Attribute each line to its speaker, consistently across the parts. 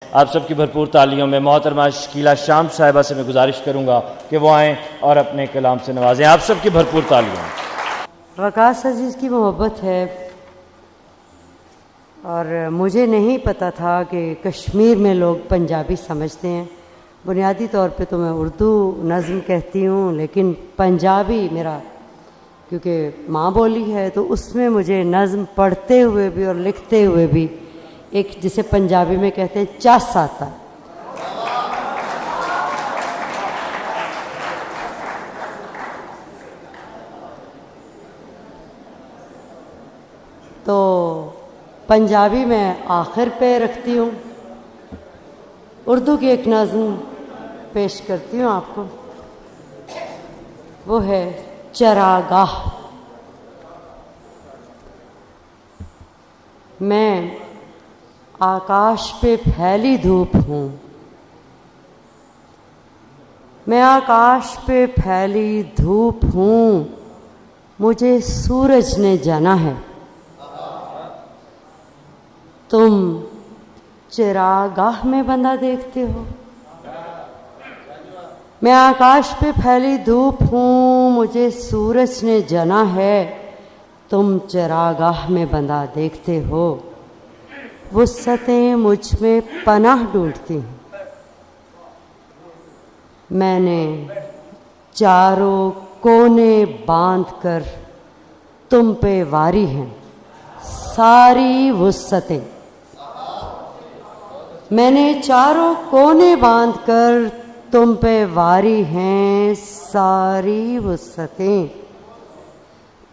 Speaker 1: आप सबकी भरपूर तालियों में मोहतरमा शकीला शाम साहिबा से मैं गुजारिश करूँगा कि वो आएँ और अपने कलाम से नवाजें। आप सबकी भरपूर तालियों में।
Speaker 2: वकास अजीज़ की मोहब्बत है और मुझे नहीं पता था कि कश्मीर में लोग पंजाबी समझते हैं। बुनियादी तौर पे तो मैं उर्दू नज़्म कहती हूँ, लेकिन पंजाबी मेरा क्योंकि माँ बोली है तो उसमें मुझे नज़्म पढ़ते हुए भी और लिखते हुए भी एक जिसे पंजाबी में कहते हैं चस आता। तो पंजाबी मैं आखिर पे रखती हूँ। उर्दू की एक नज़्म पेश करती हूँ आपको, वो है चरागाह। मैं आकाश पे फैली धूप हूँ, मैं आकाश पे फैली धूप हूँ, मुझे सूरज ने जाना है। तुम चिरागाह में बंधा देखते हो। मैं आकाश पे फैली धूप हूँ, मुझे सूरज ने जना है। तुम चिरागाह में बंधा देखते हो। वुस्सतें मुझ में पनाह ढूंढती हैं। मैंने चारों कोने बांध कर तुम पे वारी हैं सारी वुस्सतें। मैंने चारों कोने बांध कर तुम पे वारी हैं सारी वुस्सतें।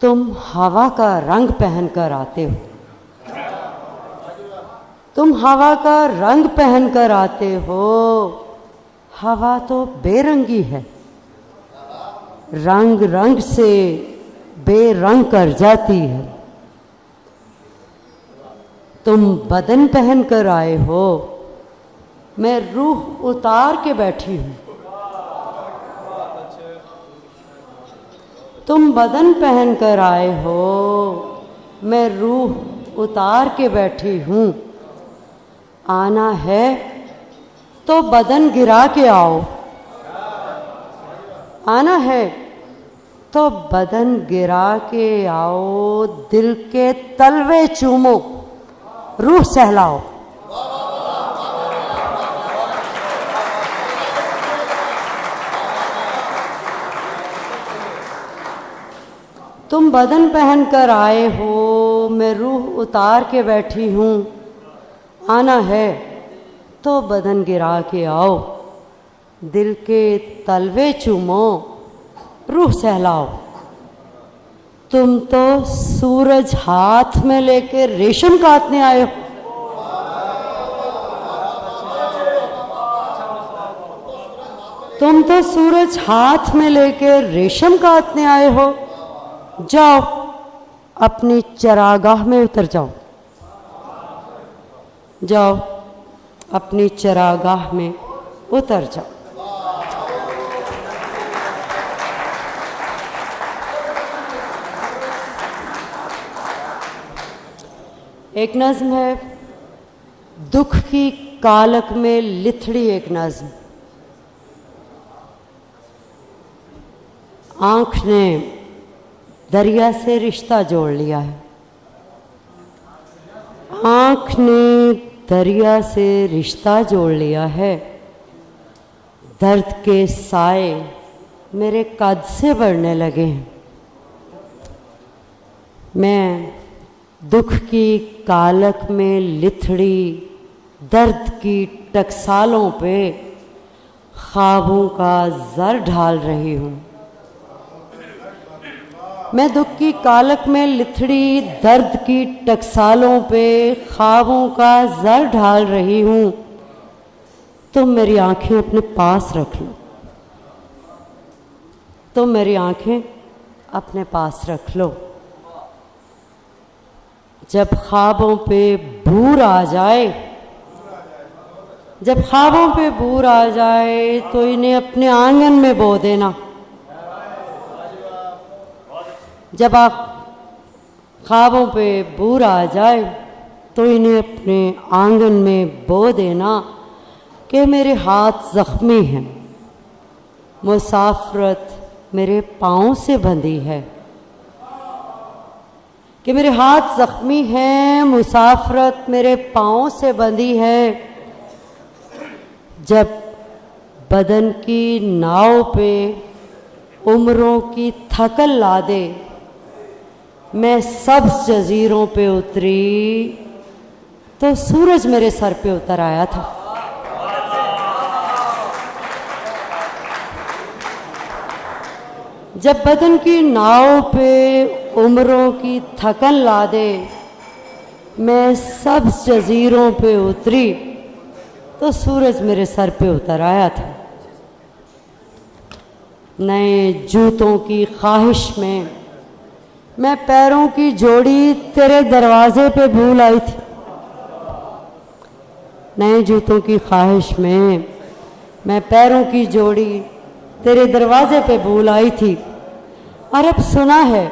Speaker 2: तुम हवा का रंग पहन कर आते हो। तुम हवा का रंग पहन कर आते हो। हवा तो बेरंगी है, रंग रंग से बेरंग कर जाती है। तुम बदन पहन कर आए हो, मैं रूह उतार के बैठी हूँ। तुम बदन पहन कर आए हो, मैं रूह उतार के बैठी हूँ। आना है तो बदन गिरा के आओ। आना है तो बदन गिरा के आओ। दिल के तलवे चूमो, रूह सहलाओ। तुम बदन पहन कर आए हो, मैं रूह उतार के बैठी हूँ। आना है तो बदन गिरा के आओ। दिल के तलवे चूमो, रूह सहलाओ। तुम तो सूरज हाथ में लेके रेशम काटने आए हो। तुम तो सूरज हाथ में लेके रेशम काटने आए हो। जाओ अपनी चरागाह में उतर जाओ। जाओ अपनी चरागाह में उतर जाओ। एक नज़्म है दुख की कालक में लिथड़ी। एक नज़्म। आँख ने दरिया से रिश्ता जोड़ लिया है। आँख ने दरिया से रिश्ता जोड़ लिया है। दर्द के साए मेरे कद से बढ़ने लगे हैं। मैं दुख की कालक में लिथड़ी दर्द की टकसालों पे ख्वाबों का ज़र ढाल रही हूँ। मैं दुख की कालक में लिथड़ी दर्द की टकसालों पे ख्वाबों का ज़र ढाल रही हूँ। तुम मेरी आंखें अपने पास रख लो। तुम मेरी आंखें अपने पास रख लो। जब ख्वाबों पे बूर आ जाए, जब ख्वाबों पे बूर आ जाए तो इन्हें अपने आंगन में बो देना। जब आप ख्वाबों पे बूर आ जाए तो इन्हें अपने आंगन में बो देना। कि मेरे हाथ ज़ख्मी हैं, मुसाफरत मेरे पाँव से बंधी है। कि मेरे हाथ ज़ख्मी हैं, मुसाफरत मेरे पाँव से बंधी है। जब बदन की नाव पे उम्रों की थकन लादे मैं सब जजीरों पे उतरी तो सूरज मेरे सर पे उतर आया था। जब बदन की नाव पे उम्रों की थकन लादे मैं सब जजीरों पे उतरी तो सूरज मेरे सर पे उतर आया था। नए जूतों की ख्वाहिश में मैं पैरों की जोड़ी तेरे दरवाजे पे भूल आई थी। नए जूतों की ख्वाहिश में मैं पैरों की जोड़ी तेरे दरवाजे पे भूल आई थी। और अब सुना है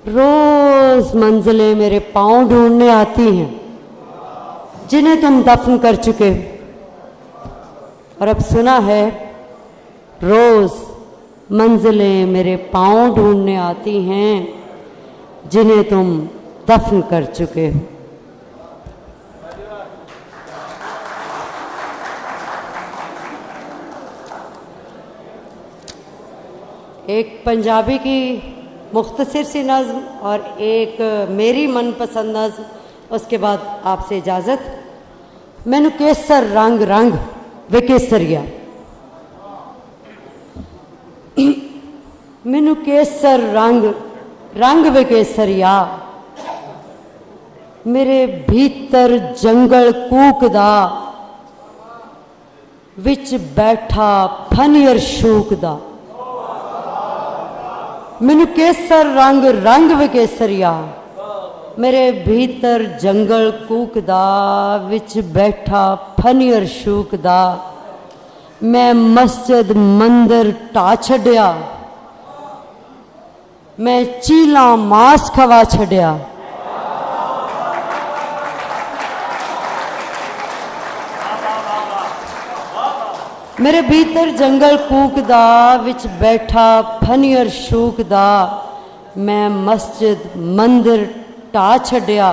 Speaker 2: रोज मंजिलें मेरे पाँव ढूंढने आती हैं जिन्हें तुम दफन कर चुके हो। और अब सुना है रोज मंजिलें मेरे पाँव ढूंढने आती हैं जिन्हें तुम दफन कर चुके हो। एक पंजाबी की मुख्तसर सी नज़्म और एक मेरी मनपसंद नज़्म, उसके बाद आपसे इजाज़त। मैनू केसर रंग रंग वे केसरिया, मैनू केसर रंग रंग वे केसरिया, मेरे भीतर जंगल कूकदा विच बैठा फनियर शूकदा। मैनू केसर रंग रंग वे केसरिया, मेरे भीतर जंगल कूकदा विच बैठा फनियर शूकदा। मैं मस्जिद मंदिर ढा छड्या, मैं चीला मांस खवा छड्या। मेरे भीतर जंगल कूकदा विच बैठा फनियर शूकदा। मैं मस्जिद मंदिर ढा छड्या,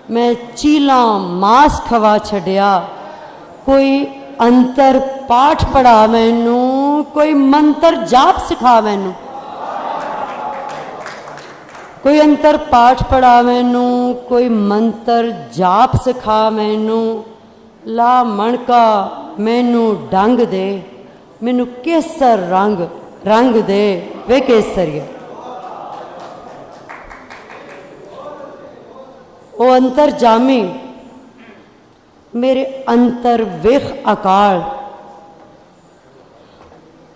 Speaker 2: मैं चीला मांस खवा छड्या। कोई अंतर पाठ पढ़ा मैनू, कोई मंत्र जाप सिखा मैनू। कोई अंतर पाठ पढ़ा मैनू, कोई मंत्र जाप सिखा मैनू। ला मणका मैनू डंग दे, मैनू केसर रंग रंग दे वे केसरिया। ओ अंतर जामी मेरे अंतर वेख अकाल,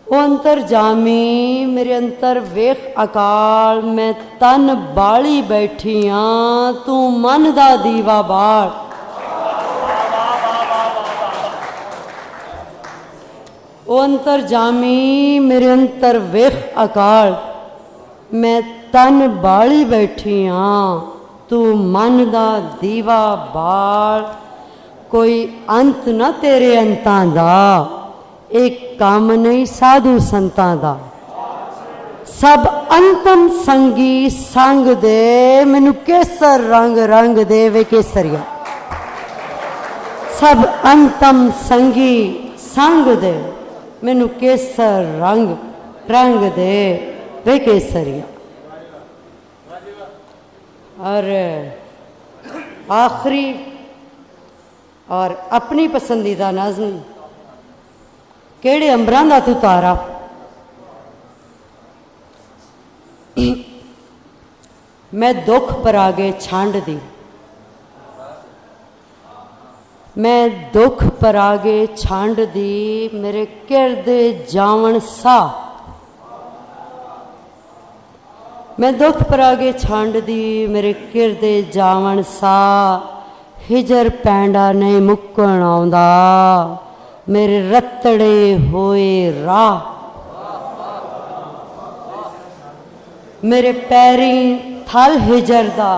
Speaker 2: ओ अंतर जामी मेरे अंतर वेख अकाल। मैं तन बाली बैठी हाँ, तू मन दा दीवा बाल। ओ अंतर जामी मेरे अंतर वेख अकाल, मैं तन बाली बैठी हाँ, तू मन दा दीवा बाल। कोई अंत न तेरे अंतां दा, एक काम नहीं साधु संतां दा। सब अंतम संगी संग दे, मैनू केसर रंग रंग दे वे केसरिया। सब अंतम संगी संग दे, मैनू केसर रंग रंग दे वे केसरिया। और आखिरी और अपनी पसंदीदा नज़्म, केड़े अंबरां दा तू तारा। मैं दुख परागे छांड दी, मैं दुख परागे छांड दी। मेरे किरदे जावण सा, मैं दुख परागे छांड दी। मेरे किरदे जावण सा, हिजर पैंडा नहीं मुक्कण आउंदा। मेरे रतड़े होए राह, मेरे पैरी थल हिजर दा,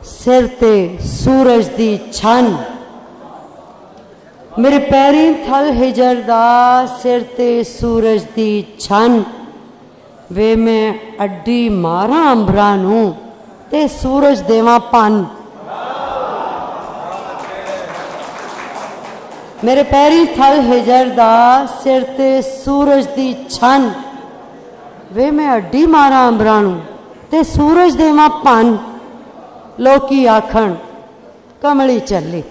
Speaker 2: सिर ते सूरज दी छन। मेरे पैरीं थल हिजरदा सिर ते सूरज दी छन वे मैं अड्डी मारा अंबरा नूं ते सूरज देवां पन। मेरे पैरीं थल हिजरदा सिर ते सूरज दी छन वे मैं अड्डी मारा अंबरा नूं ते सूरज देवां पन। लोकी आखण कमली चली,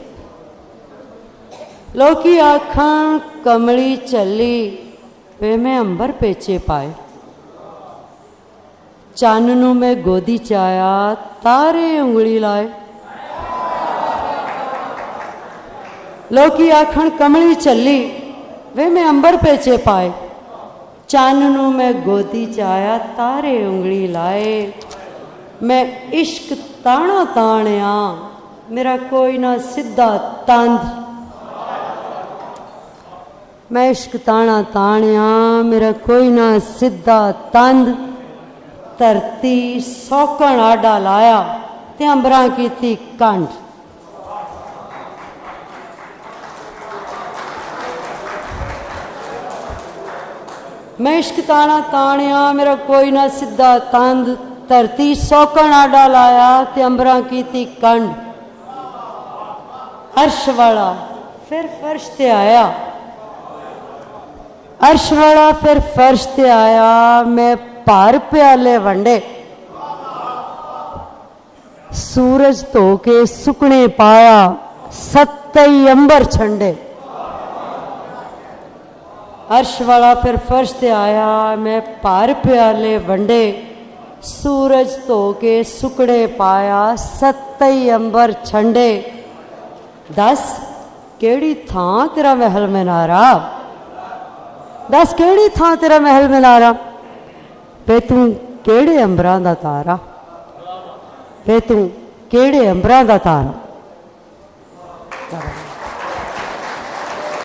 Speaker 2: लोकी आखण कमली चली वे मैं अंबर पेचे पाए। चाननू मैं गोदी चाया तारे उंगली लाए। लोकी आखण कमली चली वे मैं अंबर पेचे पाए। चाननू मैं गोदी चाया तारे उंगली लाए। मैं इश्क ताना ताणिया मेरा कोई ना सिद्धा तंद। मैं इश्क ताना ताणिया मेरा कोई ना सिद्धा तंद। धरती सौकण आडा लाया ते अंबरां कीती कंड। मैं इश्क ताना ताणिया मेरा कोई ना सिद्धा तंद। धरती सौकण आडा लाया ते अंबरां कीती कंड। अर्श वाला फिर फर्श ते आया, अर्श वाला फिर फर्श ते आया। मैं भार प्याले वंडे सूरज धो के सुकने पाया। सत्तई अंबर छंडे। अर्श वाला फिर फर्श ते आया। मैं भार प्याले वंडे सूरज धो के सुकड़े पाया। सत्तई अंबर छंडे। दस केड़ी थां तेरा महल मिनारा, दस केड़ी थां तेरा महल मिनारा। वे तू केड़े अंबरां दा तारा, वे तू केड़े अंबरां दा तारा।